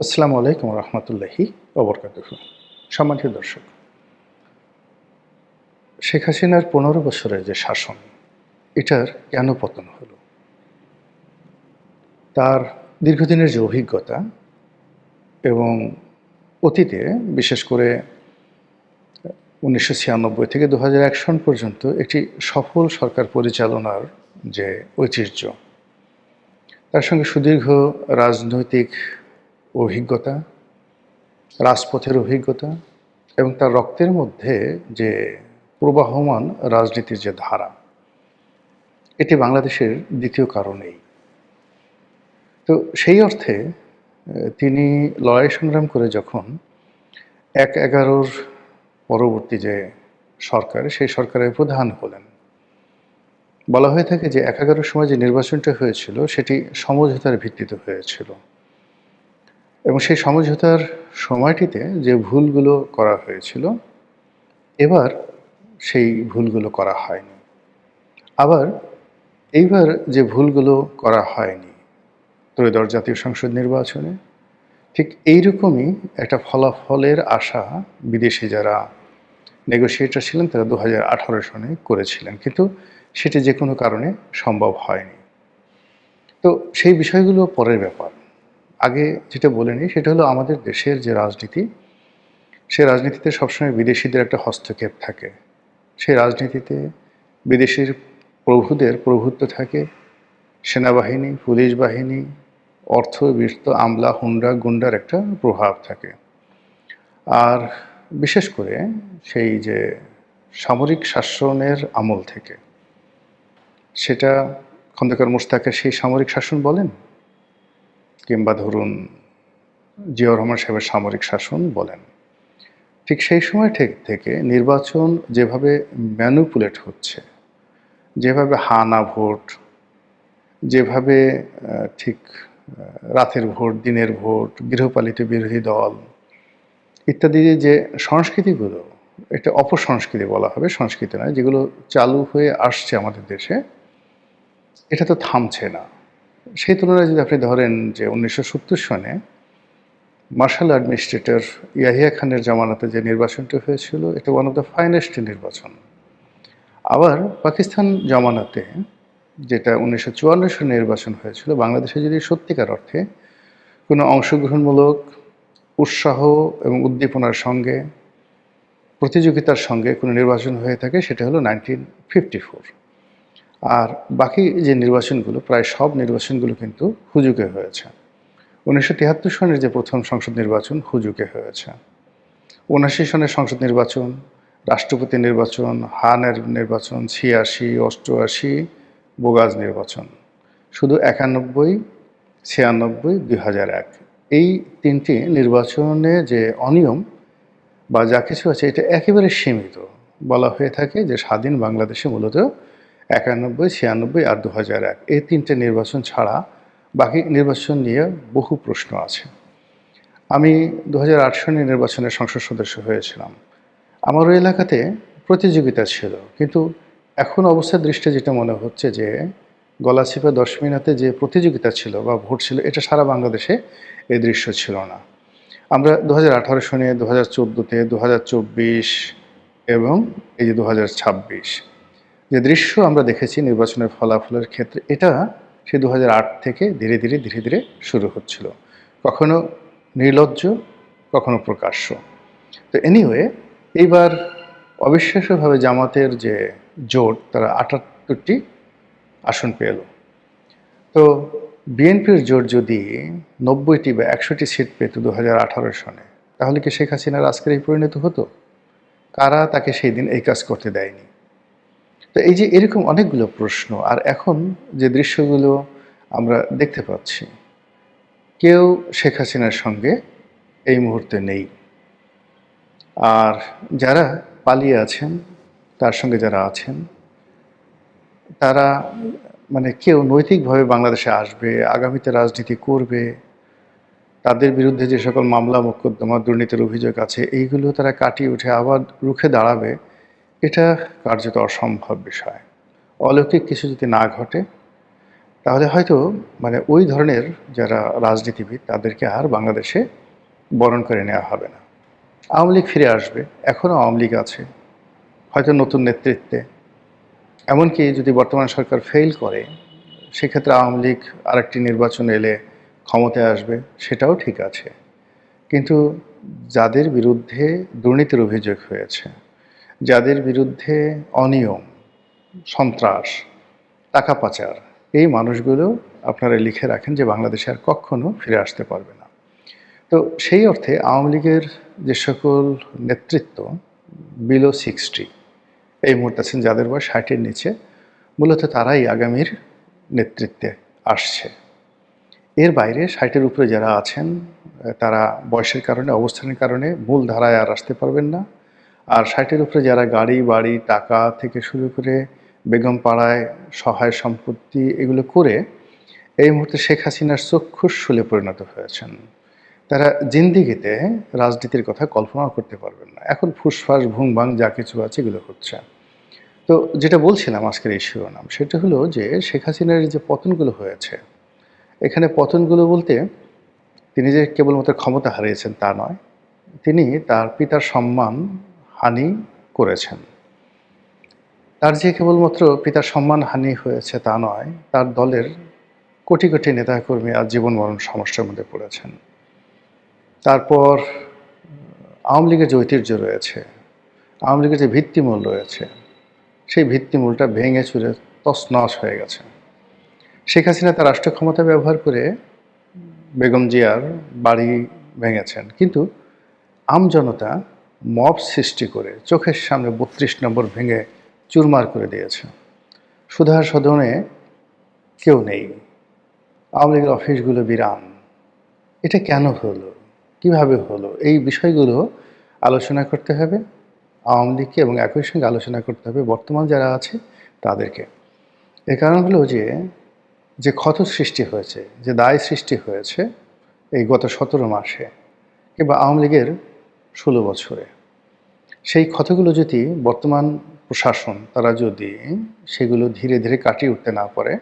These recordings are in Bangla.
আসসালামু আলাইকুম রহমতুল্লাহি ওবরকাতুহু। সম্মানিত দর্শক, শেখ হাসিনার ১৫ বছরের যে শাসন, এটার কেন পতন হলো? তার দীর্ঘদিনের যে অভিজ্ঞতা এবং অতীতে বিশেষ করে ১৯৯৬ থেকে ২০০১ সন পর্যন্ত একটি সফল সরকার পরিচালনার যে ঐতিহ্য, তার সঙ্গে সুদীর্ঘ রাজনৈতিক অভিজ্ঞতা, রাজপথের অভিজ্ঞতা এবং তার রক্তের মধ্যে যে প্রবাহমান রাজনীতির যে ধারা, এটি বাংলাদেশের দ্বিতীয় কারো নেই। তো সেই অর্থে তিনি লড়াই সংগ্রাম করে যখন ১/১১ পরবর্তী যে সরকার, সেই সরকারের প্রধান হলেন, বলা হয়ে থাকে যে ১/১১ সময় যে নির্বাচনটা হয়েছিল সেটি সমঝোতার ভিত্তিতে হয়েছিল এবং সেই সমঝোতার সময়টিতে যে ভুলগুলো করা হয়েছিল, এবার সেই ভুলগুলো করা হয়নি। আবার এইবার যে ভুলগুলো করা হয়নি ত্রয়োদশ জাতীয় সংসদ নির্বাচনে, ঠিক এইরকমই একটা ফলাফলের আশা বিদেশি যারা নেগোশিয়েটর ছিলেন তারা ২০১৮ সনে করেছিলেন, কিন্তু সেটি যে কোনো কারণে সম্ভব হয়নি। তো সেই বিষয়গুলো পরের ব্যাপার। আগে যেটা বলে নিই সেটা হলো আমাদের দেশের যে রাজনীতি, সেই রাজনীতিতে সবসময় বিদেশিদের একটা হস্তক্ষেপ থাকে। সেই রাজনীতিতে বিদেশির প্রভুদের প্রভুত্ব থাকে, সেনাবাহিনী, পুলিশ বাহিনী, অর্থ, বিত্ত, আমলা, হুন্ডা, গুন্ডার একটা প্রভাব থাকে। আর বিশেষ করে সেই যে সামরিক শাসনের আমল থেকে, সেটা খন্দকার মোশতাকের সেই সামরিক শাসন বলেন, কিংবা ধরুন জিয়াউর রহমান সাহেবের সামরিক শাসন বলেন, ঠিক সেই সময় থেকে নির্বাচন যেভাবে ম্যানুপুলেট হচ্ছে, যেভাবে হা না ভোট, যেভাবে ঠিক রাতের ভোট, দিনের ভোট, গৃহপালিত বিরোধী দল ইত্যাদি যে সংস্কৃতিগুলো, এটা অপসংস্কৃতি বলা হবে, সংস্কৃতি নয়, যেগুলো চালু হয়ে আসছে আমাদের দেশে, এটা তো থামছে না। সেই তুলনায় যদি আপনি ধরেন যে ১৯৭০ সনে মার্শাল অ্যাডমিনিস্ট্রেটর ইয়াহিয়া খানের জামানাতে যে নির্বাচনটি হয়েছিল, এটা ওয়ান অফ দ্য ফাইনেস্ট নির্বাচন। আবার পাকিস্তান জামানাতে যেটা ১৯৫৪ সনে নির্বাচন হয়েছিল, বাংলাদেশে যদি সত্যিকার অর্থে কোনো অংশগ্রহণমূলক উৎসাহ এবং উদ্দীপনার সঙ্গে, প্রতিযোগিতার সঙ্গে কোনো নির্বাচন হয়ে থাকে, সেটা হলো 1954। আর বাকি যে নির্বাচনগুলো, প্রায় সব নির্বাচনগুলো কিন্তু হুজুগে হয়েছে। ১৯৭৩ সনের যে প্রথম সংসদ নির্বাচন হুজুগে হয়েছে। ৭৯ সনের সংসদ নির্বাচন, রাষ্ট্রপতি নির্বাচন, হানের নির্বাচন, ৮৬, ৮৮, বোগাজ নির্বাচন। শুধু ৯১, ৯৬, ২০০১ এই তিনটি নির্বাচনে যে অনিয়ম বা যা কিছু আছে, এটা একেবারে সীমিত। বলা হয়ে থাকে যে স্বাধীন বাংলাদেশে মূলত ৯১, ৯৬ আর ২০০১ এই তিনটে নির্বাচন ছাড়া বাকি নির্বাচন নিয়ে বহু প্রশ্ন আছে। আমি ২০০৮ সনে নির্বাচনের সংসদ সদস্য হয়েছিলাম। আমার ওই এলাকাতে প্রতিযোগিতা ছিল, কিন্তু এখন অবস্থার দৃষ্টিতে যেটা মনে হচ্ছে যে গলাচিপা ১০ মিনিটে যে প্রতিযোগিতা ছিল বা ভোট ছিল, এটা সারা বাংলাদেশে এই দৃশ্য ছিল না। আমরা ২০১৮ সনে, ২০১৪তে, ২০২৪ এবং এই যে ২০২৬ যে দৃশ্য আমরা দেখেছি নির্বাচনের ফলাফলের ক্ষেত্রে, এটা সেই ২০০৮ থেকে ধীরে ধীরে ধীরে ধীরে শুরু হচ্ছিল, কখনো নির্লজ্জ, কখনো প্রকাশ্য। তো এনিওয়ে, এইবার অবিশ্বাস্যভাবে জামাতের যে জোট, তারা ৭৮টি আসন পেল। তো বিএনপির জোট যদি ৯০টি বা ১০০টি সিট পেত ২০১৮ সনে, তাহলে কি শেখ হাসিনার আজকের এই পরিণত হতো? কারা তাকে সেই দিন এই কাজ করতে দেয়নি? তো এই যে এরকম অনেকগুলো প্রশ্ন। আর এখন যে দৃশ্যগুলো আমরা দেখতে পাচ্ছি, কেউ শেখ হাসিনার সঙ্গে এই মুহূর্তে নেই। আর যারা পালিয়ে আছেন, তার সঙ্গে যারা আছেন, তারা মানে কেউ নৈতিকভাবে বাংলাদেশে আসবে, আগামীতে রাজনীতি করবে, তাদের বিরুদ্ধে যে সকল মামলা মোকদ্দমা, দুর্নীতির অভিযোগ আছে, এইগুলো তারা কাটিয়ে উঠে আবার রুখে দাঁড়াবে, এটা কার্যত অসম্ভব বিষয়। অলৌকিক কিছু যদি না ঘটে, তাহলে হয়তো মানে ওই ধরনের যারা রাজনীতিবিদ তাদেরকে আর বাংলাদেশে বরণ করে নেওয়া হবে না। আওয়ামী লীগ ফিরে আসবে, এখনও আওয়ামী লীগ আছে, হয়তো নতুন নেতৃত্বে। এমনকি যদি বর্তমান সরকার ফেল করে, সেক্ষেত্রে আওয়ামী লীগ আরেকটি নির্বাচন এলে ক্ষমতায় আসবে, সেটাও ঠিক আছে। কিন্তু যাদের বিরুদ্ধে দুর্নীতির অভিযোগ হয়েছে, যাদের বিরুদ্ধে অনিয়ম, সন্ত্রাস, টাকা পাচার, এই মানুষগুলো আপনারা লিখে রাখেন যে বাংলাদেশে আর কখনো ফিরে আসতে পারবে না। তো সেই অর্থে আওয়ামী লীগের যে সকল নেতৃত্ব বিলো 60 এই মুহূর্তে আছেন, যাদের বয়স 60-এর নিচে, মূলত তারাই আগামীর নেতৃত্বে আসছে। এর বাইরে 60-এর উপরে যারা আছেন তারা বয়সের কারণে, অবস্থানের কারণে মূল ধারায় আর আসতে পারবেন না। আর 60-এর উপরে যারা গাড়ি বাড়ি টাকা থেকে শুরু করে বেগম পাড়ায় সহায় সম্পত্তি এগুলো করে এই মুহূর্তে শেখ হাসিনার চক্ষুষ্যুলে পরিণত হয়েছেন, তারা জিন্দিগিতে রাজনীতির কথা কল্পনাও করতে পারবেন না। এখন ফুসফাস ভুংভাং যা কিছু আছে এগুলো হচ্ছে। তো যেটা বলছিলাম আজকের এই শিরোনাম, সেটা হলো যে শেখ হাসিনার যে পতনগুলো হয়েছে, এখানে পতনগুলো বলতে তিনি যে কেবলমাত্র ক্ষমতা হারিয়েছেন তা নয়, তিনি তার পিতার সম্মান হানি করেছেন। তার যে কেবলমাত্র পিতার সম্মান হানি হয়েছে তা নয়, তার দলের কোটি কোটি নেতাকর্মী আজ জীবন মরণ সমস্যার মধ্যে পড়েছেন। তারপর আওয়ামী লীগের যে ঐতিহ্য রয়েছে, আওয়ামী লীগের যে ভিত্তিমূল রয়েছে, সেই ভিত্তিমূলটা ভেঙে চুরে তছনছ হয়ে গেছে। শেখ হাসিনা তার রাষ্ট্র ক্ষমতা ব্যবহার করে বেগম জিয়ার বাড়ি ভেঙেছেন, কিন্তু আমজনতা মব সৃষ্টি করে চোখের সামনে 32 নম্বর ভেঙে চুরমার করে দিয়েছে। সুধার সদনে কেউ নেই, আওয়ামী লীগের অফিসগুলো বিরান। এটা কেন হলো, কিভাবে হলো, এই বিষয়গুলো আলোচনা করতে হবে আওয়ামী লীগকে, এবং একই সঙ্গে আলোচনা করতে হবে বর্তমান যারা আছে তাদেরকে। এর কারণ হলো যে ক্ষত সৃষ্টি হয়েছে, যে দায় সৃষ্টি হয়েছে এই গত 17 মাসে কিংবা আওয়ামী লীগের 16 বছরে, সেই ক্ষতগুলো যদি বর্তমান প্রশাসন তারা যদি সেগুলো ধীরে ধীরে কাটিয়ে উঠতে না পারে,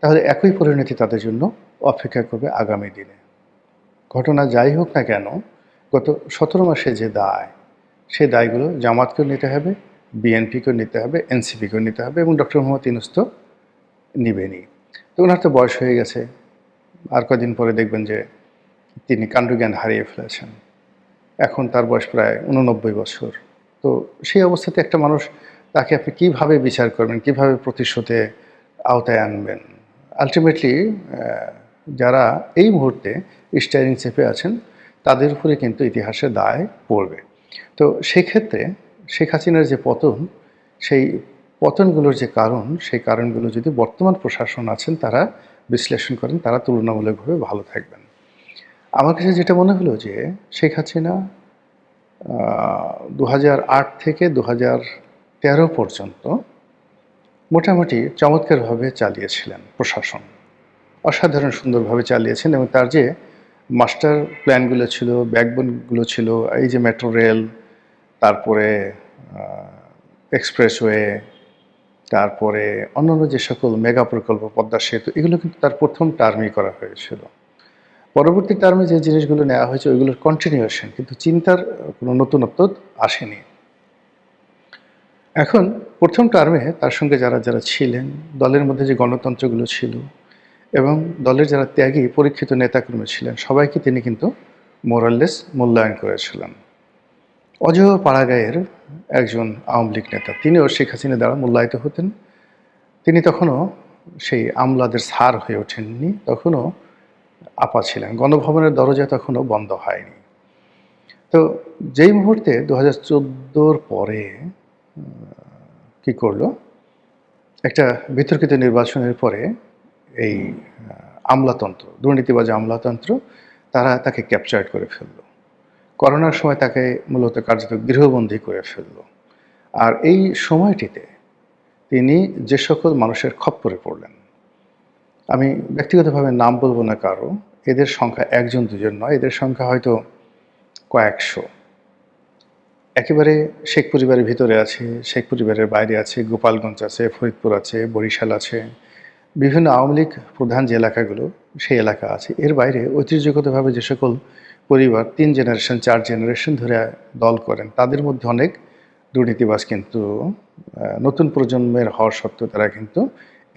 তাহলে একই পরিণতি তাদের জন্য অপেক্ষা করবে আগামী দিনে। ঘটনা যাই হোক না কেন, গত 17 মাসে যে দায়, সেই দায়গুলো জামাতকেও নিতে হবে, বিএনপিকেও নিতে হবে, এনসিপিকেও নিতে হবে, এবং ডক্টর মোহাম্মদ ইউনূস তো নিবেনই। তো ওনার তো বয়স হয়ে গেছে, আর কদিন পরে দেখবেন যে তিনি কাণ্ডজ্ঞান হারিয়ে ফেলেছেন। এখন তার বয়স প্রায় 89 বছর। তো সেই অবস্থাতে একটা মানুষ, তাকে আপনি কীভাবে বিচার করবেন, কীভাবে প্রতিশোধে আওতায় আনবেন? আলটিমেটলি যারা এই মুহূর্তে স্টিয়ারিং চেপে আছেন তাদের উপরে কিন্তু ইতিহাসের দায় পড়বে। তো সেক্ষেত্রে শেখ হাসিনার যে পতন, সেই পতনগুলোর যে কারণ, সেই কারণগুলো যদি বর্তমান প্রশাসন আছেন তারা বিশ্লেষণ করেন, তারা তুলনামূলকভাবে ভালো থাকবেন। আমার কাছে যেটা মনে হলো যে শেখ হাসিনা 2008 থেকে 2013 পর্যন্ত মোটামুটি চমৎকারভাবে চালিয়েছিলেন প্রশাসন, অসাধারণ সুন্দরভাবে চালিয়েছেন, এবং তার যে মাস্টার প্ল্যানগুলো ছিল, ব্যাকবোনগুলো ছিল, এই যে মেট্রো রেল, তারপরে এক্সপ্রেসওয়ে, তারপরে অন্যান্য যে সকল মেগা প্রকল্প, পদ্মা সেতু, এগুলো কিন্তু তার প্রথম টার্মেই করা হয়েছিল। পরবর্তী টার্মে যে জিনিসগুলো নেওয়া হয়েছে ওইগুলোর কন্টিনিউয়েশন, কিন্তু চিন্তার কোনো নতুনত্ব আসেনি। এখন প্রথম টার্মে তার সঙ্গে যারা যারা ছিলেন, দলের মধ্যে যে গণতন্ত্রগুলো ছিল এবং দলের যারা ত্যাগী পরীক্ষিত নেতাকর্মী ছিলেন, সবাইকে তিনি কিন্তু মোরাললেস মূল্যায়ন করেছিলেন। অজয় পাড়াগাঁয়ের একজন আওয়ামী লীগ নেতা, তিনিও শেখ হাসিনা দ্বারা মূল্যায়িত হতেন। তিনি তখনও সেই আমলাদের স্যার হয়ে ওঠেননি, তখনও আপা ছিলেন। গণভবনের দরজা তখনও বন্ধ হয়নি। তো যেই মুহূর্তে 2014 পরে কি করলো, একটা বিতর্কিত নির্বাচনের পরে এই আমলাতন্ত্র, দুর্নীতিবাজ আমলাতন্ত্র, তারা তাকে ক্যাপচার করে ফেললো। করোনার সময় তাকে মূলত কার্যত গৃহবন্দী করে ফেললো। আর এই সময়টিতে তিনি যে সকল মানুষের খপ্পরে পড়লেন, আমি ব্যক্তিগতভাবে নাম বলবো না কারো, এদের সংখ্যা একজন দুজন নয়, এদের সংখ্যা হয়তো কয়েকশো। একেবারে শেখ পরিবারের ভিতরে আছে, শেখ পরিবারের বাইরে আছে, গোপালগঞ্জ আছে, ফরিদপুর আছে, বরিশাল আছে, বিভিন্ন আওয়ামী লীগ প্রধান যে এলাকাগুলো সেই এলাকা আছে। এর বাইরে ঐতিহ্যগতভাবে যে সকল পরিবার ৩ জেনারেশন ৪ জেনারেশন ধরে দল করেন, তাদের মধ্যে অনেক দুর্নীতিবাজ কিন্তু নতুন প্রজন্মের হওয়া সত্ত্বেও তারা কিন্তু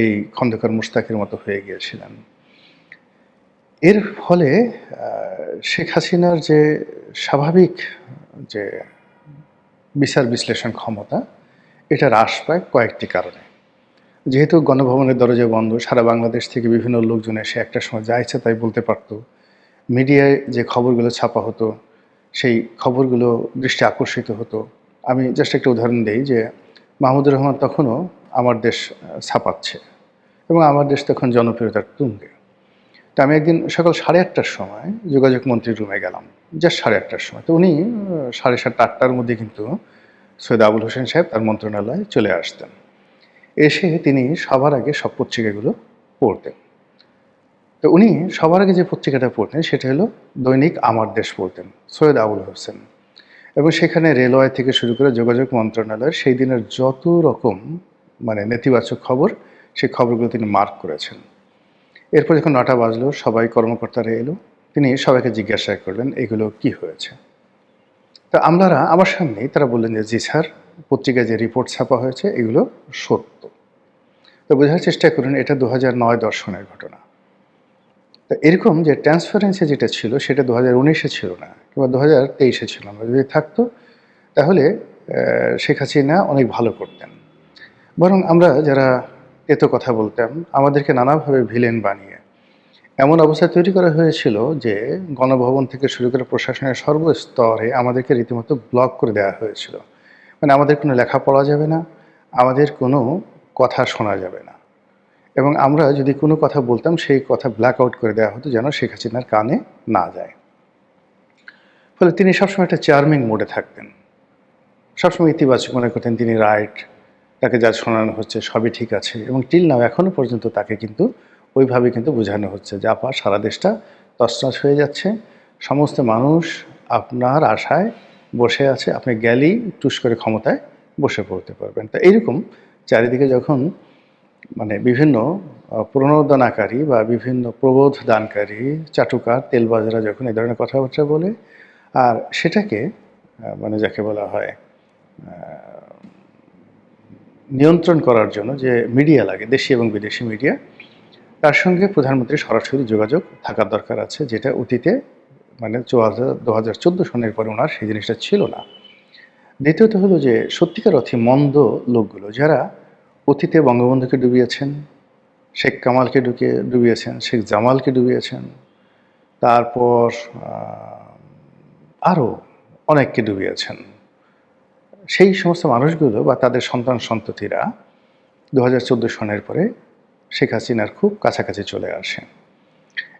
এই খন্দকার মোশতাকের মতো হয়ে গিয়েছিলেন। এর ফলে শেখ হাসিনার যে স্বাভাবিক যে বিচার বিশ্লেষণ ক্ষমতা, এটা হ্রাস পায় কয়েকটি কারণে। যেহেতু গণভবনের দরজা বন্ধ, সারা বাংলাদেশ থেকে বিভিন্ন লোকজন এসে একটা সময় যা ইচ্ছা তাই বলতে পারত। মিডিয়ায় যে খবরগুলো ছাপা হতো, সেই খবরগুলো দৃষ্টি আকর্ষিত হতো। আমি জাস্ট একটা উদাহরণ দেই যে, মাহমুদুর রহমান তখনও আমার দেশ ছাপাচ্ছে এবং আমার দেশ তখন জনপ্রিয়তার তুঙ্গে। তো আমি একদিন সকাল 8:30টার সময় যোগাযোগ মন্ত্রীর রুমে গেলাম, জাস্ট 8:30টার সময়। তো উনি 7:30 8টার মধ্যে কিন্তু সৈয়দ আবুল হোসেন সাহেব তার মন্ত্রণালয়ে চলে আসতেন। এসে তিনি সবার আগে সব পত্রিকাগুলো পড়তেন। তো উনি সবার আগে যে পত্রিকাটা পড়তেন সেটা হলো দৈনিক আমার দেশ পড়তেন, সৈয়দ আবুল হোসেন। এবং সেখানে রেলওয়ে থেকে শুরু করে যোগাযোগ মন্ত্রণালয়ের সেই দিনের যত রকম নেতিবাচক খবর, সেই খবরগুলো তিনি মার্ক করেছেন। এরপর যখন 9টা বাজলো, সবাই কর্মকর্তারা এলো, তিনি সবাইকে জিজ্ঞাসা করলেন এগুলো কি হয়েছে। তো আমলারা আমার সামনেই তারা বললেন যে জি স্যার, পত্রিকায় যে রিপোর্ট ছাপা হয়েছে এগুলো সত্য। তো বোঝার চেষ্টা করুন এটা 2009 সনের ঘটনা। তো এরকম যে ট্রান্সপারেন্সি যেটা ছিল সেটা 2019-এ ছিল না, কিংবা 2023-এ ছিল না। যদি থাকতো তাহলে শেখ হাসিনা অনেক ভালো করতেন। বরং আমরা যারা এত কথা বলতাম, আমাদেরকে নানাভাবে ভিলেন বানিয়ে এমন অবস্থা তৈরি করা হয়েছিল যে গণভবন থেকে শুরু করে প্রশাসনের সর্বস্তরে আমাদেরকে রীতিমতো ব্লক করে দেওয়া হয়েছিল। আমাদের কোনো লেখা পড়া যাবে না, আমাদের কোনো কথা শোনা যাবে না, এবং আমরা যদি কোনো কথা বলতাম সেই কথা ব্ল্যাক আউট করে দেওয়া হতো যেন শেখ হাসিনার কানে না যায়। ফলে তিনি সবসময় একটা চার্মিং মোডে থাকতেন, সবসময় ইতিবাচক মনে করতেন তিনি রাইট, তাকে যা শোনানো হচ্ছে সবই ঠিক আছে, এবং টিল নাও এখনও পর্যন্ত তাকে কিন্তু ওইভাবে কিন্তু বোঝানো হচ্ছে যে আপা সারা দেশটা তছনছ হয়ে যাচ্ছে, সমস্ত মানুষ আপনার আশায় বসে আছে, আপনি গেলেই টুস করে ক্ষমতায় বসে পড়তে পারবেন। তা এইরকম চারিদিকে যখন বিভিন্ন প্রণোদনাকারী বা বিভিন্ন প্রবোধ দানকারী চাটুকার তেলবাজরা যখন এই ধরনের কথাবার্তা বলে, আর সেটাকে যাকে বলা হয় নিয়ন্ত্রণ করার জন্য যে মিডিয়া লাগে, দেশি এবং বিদেশি মিডিয়া, তার সঙ্গে প্রধানমন্ত্রীর সরাসরি যোগাযোগ থাকার দরকার আছে, যেটা অতীতে 2014 সনের পরে ওনার সেই জিনিসটা ছিল না। দ্বিতীয়ত হলো যে সত্যিকার অর্থে মন্দ লোকগুলো যারা অতীতে বঙ্গবন্ধুকে ডুবিয়েছেন, শেখ কামালকে ডুবিয়েছেন, শেখ জামালকে ডুবিয়েছেন, তারপর আরও অনেককে ডুবিয়েছেন, সেই সমস্ত মানুষগুলো বা তাদের সন্তান সন্ততিরা 2014 সনের পরে শেখ হাসিনার খুব কাছাকাছি চলে আসে,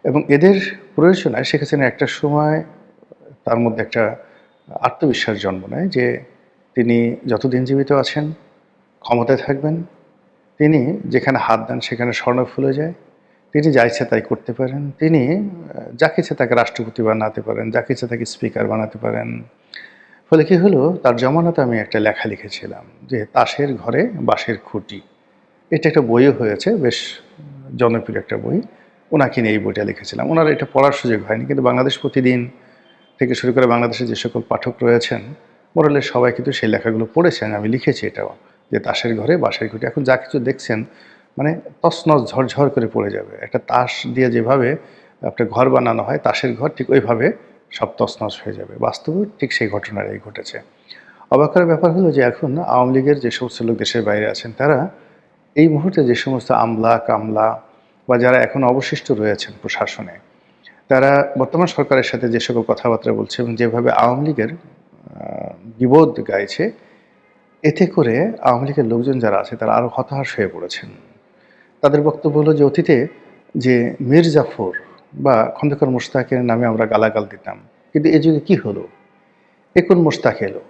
এবং এদের প্রয়োজনায় শেখ হাসিনা একটা সময় তার মধ্যে একটা আত্মবিশ্বাস জন্ম নেয় যে তিনি যতদিন জীবিত আছেন ক্ষমতায় থাকবেন, তিনি যেখানে হাত দেন সেখানে স্বর্ণ ফুলে যায়, তিনি যা ইচ্ছা তাই করতে পারেন, তিনি যাকে ইচ্ছা তাকে রাষ্ট্রপতি বানাতে পারেন, যাকে ইচ্ছা তাকে স্পিকার বানাতে পারেন। ফলে কী হলো, তার জমানাতে আমি একটা লেখা লিখেছিলাম যে তাসের ঘরে বাঁশের খুঁটি, এটা একটা বইও হয়েছে, বেশ জনপ্রিয় একটা বই, ওনাকে নিয়ে এই বইটা লিখেছিলাম। ওনার এটা পড়ার সুযোগ হয়নি, কিন্তু বাংলাদেশ প্রতিদিন থেকে শুরু করে বাংলাদেশের যে সকল পাঠক রয়েছেন মোরালের সবাই কিন্তু সেই লেখাগুলো পড়েছেন। আমি লিখেছি এটাও যে তাসের ঘরে বাঁশের খুঁটি, এখন যা কিছু দেখছেন তছনছ ঝরঝর করে পড়ে যাবে। একটা তাস দিয়ে যেভাবে একটা ঘর বানানো হয়, তাসের ঘর, ঠিক ওইভাবে সব তছনছ হয়ে যাবে। বাস্তবে ঠিক সেই ঘটনাটাই ঘটেছে। অবাক করার ব্যাপার হলো যে এখন আওয়ামী লীগের যে সমস্ত লোক দেশের বাইরে আছেন, তারা এই মুহূর্তে যে সমস্ত আমলা কামলা বা যারা এখন অবশিষ্ট রয়েছেন প্রশাসনে, তারা বর্তমান সরকারের সাথে যে সকল কথাবার্তা বলছে এবং যেভাবে আওয়ামী লীগের বিবোধ গাইছে, এতে করে আওয়ামী লীগের লোকজন যারা আছে তারা আরও হতাশ হয়ে পড়েছেন। তাদের বক্তব্য হলো যে অতীতে যে মীর জাফর বা খন্দকার মোশতাকের নামে আমরা গালাগাল দিতাম, কিন্তু এই যুগে কী হলো, কোন মোশতাক এলো,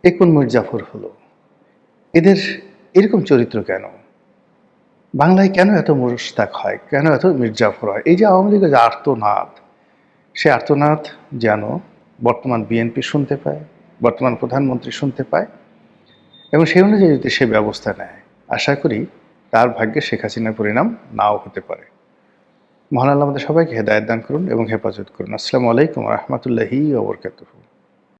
কোন মীর জাফর হলো, এদের এরকম চরিত্র কেন, বাংলায় কেন এত মোশতাক হয়, কেন এত মীর জাফর হয়? এই যে আওয়ামী লীগের যে আর্তনাদ, সে আর্তনাদ যেন বর্তমান বিএনপি শুনতে পায়, বর্তমান প্রধানমন্ত্রী শুনতে পায়, এবং সেই অনুযায়ী যদি সে ব্যবস্থা নেয়, আশা করি তার ভাগ্যে শেখ হাসিনার পরিণাম নাও হতে পারে। মহান আল্লাহ আমাদের সবাইকে হেদায়েত দান করুন এবং হেফাজত করুন। আসসালামু আলাইকুম ওয়া রাহমাতুল্লাহি ওয়া বারাকাতুহু।